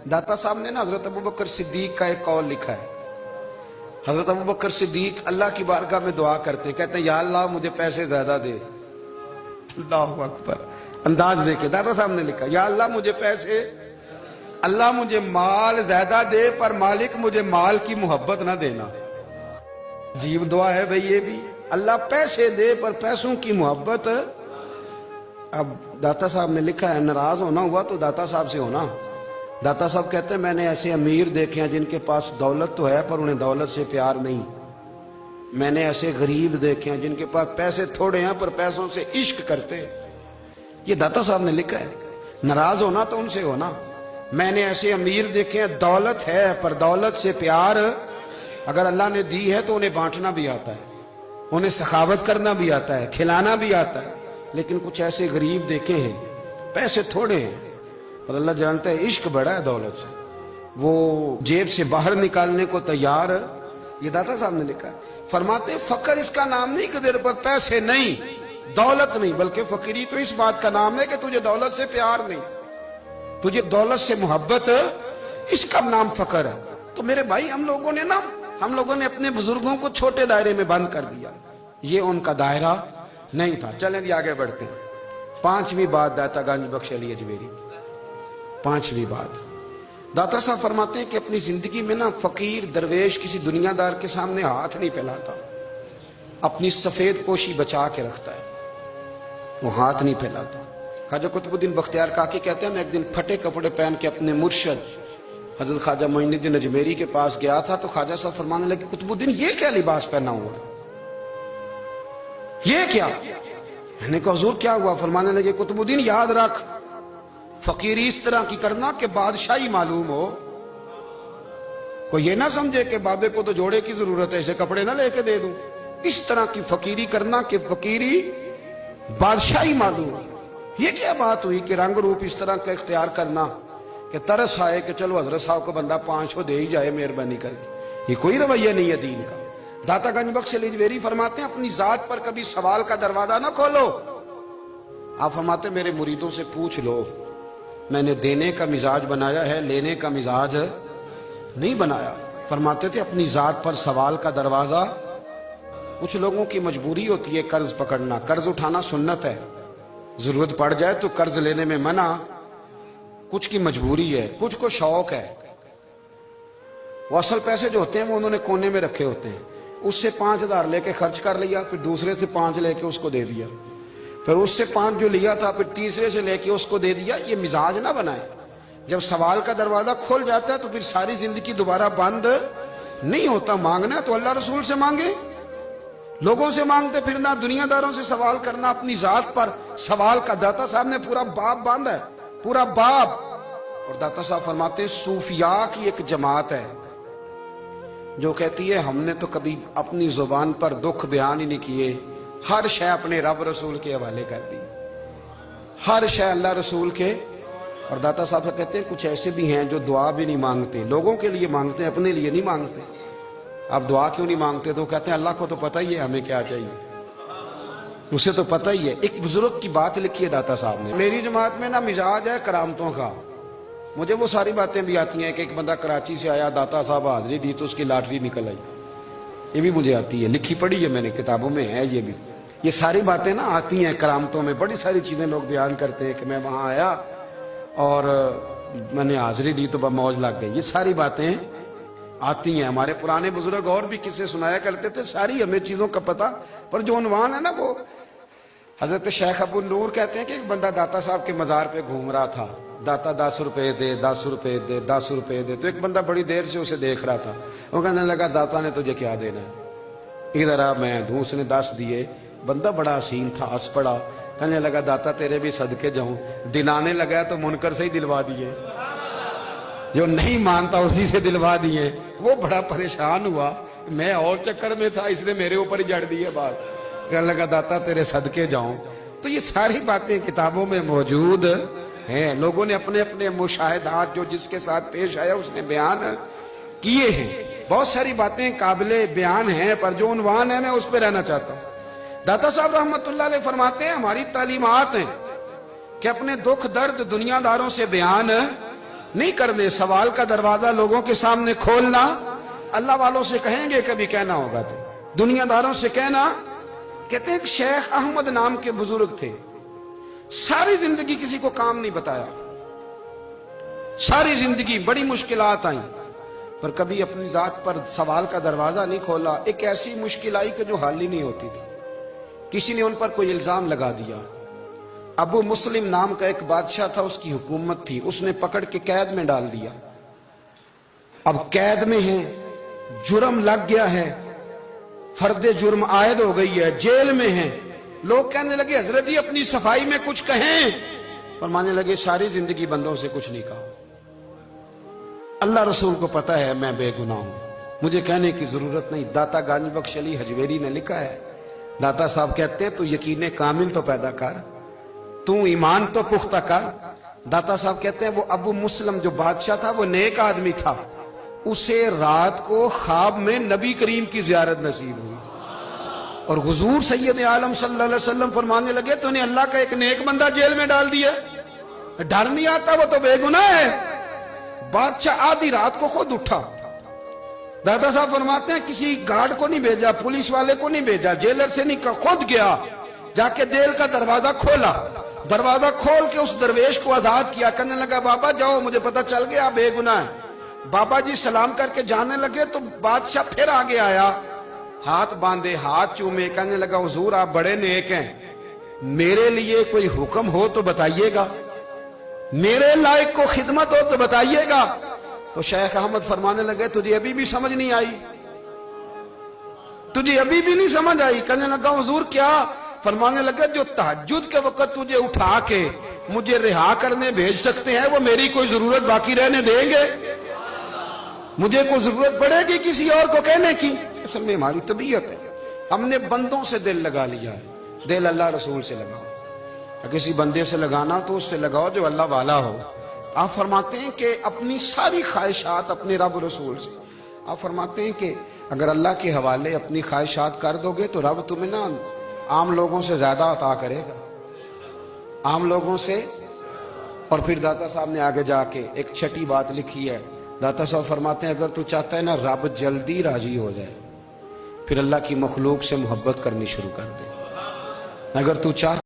दाता साहब ने ना हजरत अबू बकर सिद्दीक का एक कौल लिखा है। हजरत अबू बकर सिद्दीक अल्लाह की बारगाह में दुआ करते, कहते हैं या अल्लाह मुझे पैसे ज्यादा दे। अल्लाहु अकबर, अंदाज देके दाता साहब ने लिखा, या अल्लाह मुझे पैसे, अल्लाह मुझे माल ज्यादा दे, पर मालिक मुझे माल की मोहब्बत ना देना। अजीब दुआ है भाई ये भी, अल्लाह पैसे दे पर पैसों की मोहब्बत। अब दाता साहब ने लिखा है, नाराज होना हुआ तो दाता साहब से होना। दाता साहब कहते हैं मैंने ऐसे अमीर देखे हैं जिनके पास दौलत तो है पर उन्हें दौलत से प्यार नहीं। मैंने ऐसे गरीब देखे हैं जिनके पास पैसे थोड़े हैं पर पैसों से इश्क करते। ये दाता साहब ने लिखा है, नाराज होना तो उनसे होना। मैंने ऐसे अमीर देखे हैं दौलत है पर दौलत से प्यार, अगर अल्लाह ने दी है तो उन्हें बांटना भी आता है, उन्हें सखावत करना भी आता है, खिलाना भी आता है। लेकिन कुछ ऐसे गरीब देखे हैं पैसे थोड़े हैं और अल्लाह जानता है इश्क बड़ा है दौलत से, वो जेब से बाहर निकालने को तैयार। ये दाता साहब ने लिखा है, फरमाते फकर इसका नाम नहीं कि तेरे पर पैसे नहीं, दौलत नहीं, बल्कि फकीरी तो इस बात का नाम है कि तुझे दौलत से प्यार नहीं, तुझे दौलत से मोहब्बत, इसका नाम फकर है। तो मेरे भाई हम लोगों ने अपने बुजुर्गों को छोटे दायरे में बंद कर दिया, ये उनका दायरा नहीं था। चलें जी आगे बढ़ते हैं। पांचवी बात दाता गंज बख्श अली अजमेरी, पांचवी बात दाता साहब फरमाते हैं कि अपनी जिंदगी में ना फकीर दरवेश किसी दुनियादार के सामने हाथ नहीं फैलाता, अपनी सफेद पोशी बचा के रखता है, वो हाथ नहीं फैलाता। ख्वाजा कुतुबुद्दीन बख्तियार काकी कहते हैं मैं एक दिन फटे कपड़े पहन के अपने मुर्शद हजरत ख्वाजा मोइनुद्दीन अजमेरी के पास गया था तो ख्वाजा साहब फरमाने लगे कुतुबुद्दीन ये क्या लिबास पहना हुआ है, ये क्या? मैंने कहा हुजूर क्या हुआ? फरमाने लगे कुतुबुद्दीन याद रख फकीरी इस तरह की करना कि बादशाही मालूम हो, कोई ये ना समझे कि बाबे को तो जोड़े की जरूरत है इसे कपड़े ना लेके दे दूं। इस तरह की फकीरी करना कि फकीरी बादशाही मालूम हो। ये क्या बात हुई कि रंग रूप इस तरह का इख्तियार करना कि तरस आए कि चलो हजरत साहब को बंदा 500 दे ही जाए मेहरबानी करके, ये कोई रवैया नहीं है दीन का। दाता गंज बख्श अली अजमेरी फरमाते हैं अपनी जात पर कभी सवाल का दरवाजा ना खोलो। आप फरमाते मेरे मुरीदों से पूछ लो, मैंने देने का मिजाज बनाया है, लेने का मिजाज नहीं बनाया। फरमाते थे अपनी जात पर सवाल का दरवाजा, कुछ लोगों की मजबूरी होती है कर्ज पकड़ना, कर्ज उठाना सुन्नत है, जरूरत पड़ जाए तो कर्ज लेने में मना, कुछ की मजबूरी है, कुछ को शौक है। वो असल पैसे जो होते हैं वो उन्होंने कोने में रखे होते हैं, उससे 5,000 लेके खर्च कर लिया, फिर दूसरे से 5 लेके उसको दे दिया, फिर उससे 5 जो लिया था फिर तीसरे से लेके उसको दे दिया। ये मिजाज ना बनाए। जब सवाल का दरवाजा खुल जाता है तो फिर सारी जिंदगी दोबारा बंद नहीं होता। मांगना है तो अल्लाह रसूल से मांगे, लोगों से मांगते फिरना, दुनियादारों से सवाल करना, अपनी जात पर सवाल का। दाता साहब ने पूरा बाब बांधा है, पूरा बाब। और दाता साहब फरमाते सूफिया की एक जमात है जो कहती है हमने तो कभी अपनी जुबान पर दुख बयान ही नहीं किए, हर शय अपने रब रसूल के हवाले कर दी, हर शय अल्लाह रसूल के। और दाता साहब कहते हैं कुछ ऐसे भी हैं जो दुआ भी नहीं मांगते, लोगों के लिए मांगते हैं, अपने लिए नहीं मांगते। आप दुआ क्यों नहीं मांगते? तो कहते हैं अल्लाह को तो पता ही है हमें क्या चाहिए, उसे तो पता ही है। एक बुजुर्ग की बात लिखी है दाता साहब ने, मेरी जमात में ना मिजाज है करामतों का, मुझे वो सारी बातें भी आती हैं कि एक बंदा कराची से आया, दाता साहब हाजिरी दी तो उसकी लॉटरी निकल आई, ये भी मुझे आती है, लिखी पढ़ी है मैंने, किताबों में है ये भी। ये सारी बातें ना आती हैं करामतों में, बड़ी सारी चीजें लोग बयान करते हैं कि मैं वहां आया और मैंने हाजिरी दी तो मौज लग गई। ये सारी बातें आती हैं, हमारे पुराने बुजुर्ग और भी किस्से सुनाया करते थे, सारी हमें चीजों का पता। पर जो उन्वान है ना वो हजरत शेख अबू नूर कहते हैं कि एक बंदा दाता साहब के मजार पे घूम रहा था, दाता 10 रुपए दे, 10 रुपए दे, 10 रुपए दे। तो एक बंदा बड़ी देर से उसे देख रहा था, वो कहने लगा दाता ने तुझे क्या देना है, इधर आ मैं दूं। उसने 10 दिए। बंदा बड़ा हसीन था, हंस पड़ा, कहने लगा दाता तेरे भी सदके जाऊं। दिलाने लगा तो मुनकर से ही दिलवा दिए, जो नहीं मानता उसी से दिलवा दिए। वो बड़ा परेशान हुआ, मैं और चक्कर में था इसलिए मेरे ऊपर ही जड़ दिए बात। कहने लगा दाता तेरे सदके जाऊं। तो ये सारी बातें किताबों में मौजूद हैं, लोगों ने अपने अपने मुशाहिदात जो जिसके साथ पेश आया उसने बयान किए हैं। बहुत सारी बातें काबिले बयान हैं पर जो उन्वान है मैं उस पर रहना चाहता हूं। दाता साहब रहमतुल्लाह अलैह फरमाते हैं हमारी तालीमात हैं कि अपने दुख दर्द दुनियादारों से बयान نہیں کرنے. سوال کا دروازہ لوگوں کے سامنے کھولنا اللہ والوں سے کہیں گے کبھی کہنا ہوگا تو دنیا داروں سے کہنا. کہتے ہیں کہ شیخ احمد نام کے بزرگ تھے, ساری زندگی کسی کو کام نہیں بتایا, ساری زندگی بڑی مشکلات آئیں پر کبھی اپنی ذات پر سوال کا دروازہ نہیں کھولا. ایک ایسی مشکل آئی کہ جو حل ہی نہیں ہوتی تھی. کسی نے ان پر کوئی الزام لگا دیا. ابو مسلم نام کا ایک بادشاہ تھا, اس کی حکومت تھی, اس نے پکڑ کے قید میں ڈال دیا. اب قید میں ہیں, جرم لگ گیا ہے, فرد جرم عائد ہو گئی ہے, جیل میں ہیں. لوگ کہنے لگے حضرت جی اپنی صفائی میں کچھ کہیں. فرمانے لگے ساری زندگی بندوں سے کچھ نہیں کہا, اللہ رسول کو پتا ہے میں بے گناہ ہوں, مجھے کہنے کی ضرورت نہیں. داتا گانی بخش علی حجویری نے لکھا ہے, داتا صاحب کہتے ہیں تو یقین کامل تو پیدا کر, تو ایمان تو پختہ کر. داتا صاحب کہتے ہیں وہ ابو مسلم جو بادشاہ تھا وہ نیک آدمی تھا, اسے رات کو خواب میں نبی کریم کی زیارت نصیب ہوئی اور حضور سید عالم صلی اللہ علیہ وسلم فرمانے لگے تو نے اللہ کا ایک نیک بندہ جیل میں ڈال دیا, ڈر نہیں آتا, وہ تو بے گناہ ہے. بادشاہ آدھی رات کو خود اٹھا. دادا صاحب فرماتے ہیں کسی گارڈ کو نہیں بھیجا, پولیس والے کو نہیں بھیجا, جیلر سے نہیں کہا, خود گیا, جا کے جیل کا دروازہ کھولا. دروازہ کھول کے اس درویش کو آزاد کیا. کہنے لگا بابا جاؤ, مجھے پتا چل گیا بے گناہ ہے. بابا جی سلام کر کے جانے لگے تو بادشاہ پھر آگے آیا, ہاتھ باندھے, ہاتھ چومے, کہنے لگا حضور آپ بڑے نیک ہیں, میرے لیے کوئی حکم ہو تو بتائیے گا, میرے لائق کو خدمت ہو تو بتائیے گا. تو شیخ احمد فرمانے لگے تجھے ابھی بھی سمجھ نہیں آئی, تجھے ابھی بھی نہیں سمجھ آئی. کہنے لگا حضور کیا؟ فرمانے لگے جو تہجد کے وقت تجھے اٹھا کے مجھے رہا کرنے بھیج سکتے ہیں وہ میری کوئی ضرورت باقی رہنے دیں گے؟ مجھے کوئی ضرورت پڑے گی کسی اور کو کہنے کی؟ اصل میں ہماری طبیعت ہے, ہم نے بندوں سے دل لگا لیا ہے. دل اللہ رسول سے لگاؤ, کسی بندے سے لگانا تو اس سے لگاؤ جو اللہ والا ہو. آپ فرماتے ہیں کہ اپنی ساری خواہشات اپنے رب رسول سے, آپ فرماتے ہیں کہ اگر اللہ کے حوالے اپنی خواہشات کر دو گے تو رب تمہیں نا عام لوگوں سے زیادہ عطا کرے گا, عام لوگوں سے. اور پھر داتا صاحب نے آگے جا کے ایک چھٹی بات لکھی ہے. داتا صاحب فرماتے ہیں اگر تو چاہتا ہے نا رب جلدی راضی ہو جائے پھر اللہ کی مخلوق سے محبت کرنی شروع کر دے. اگر تو چاہتا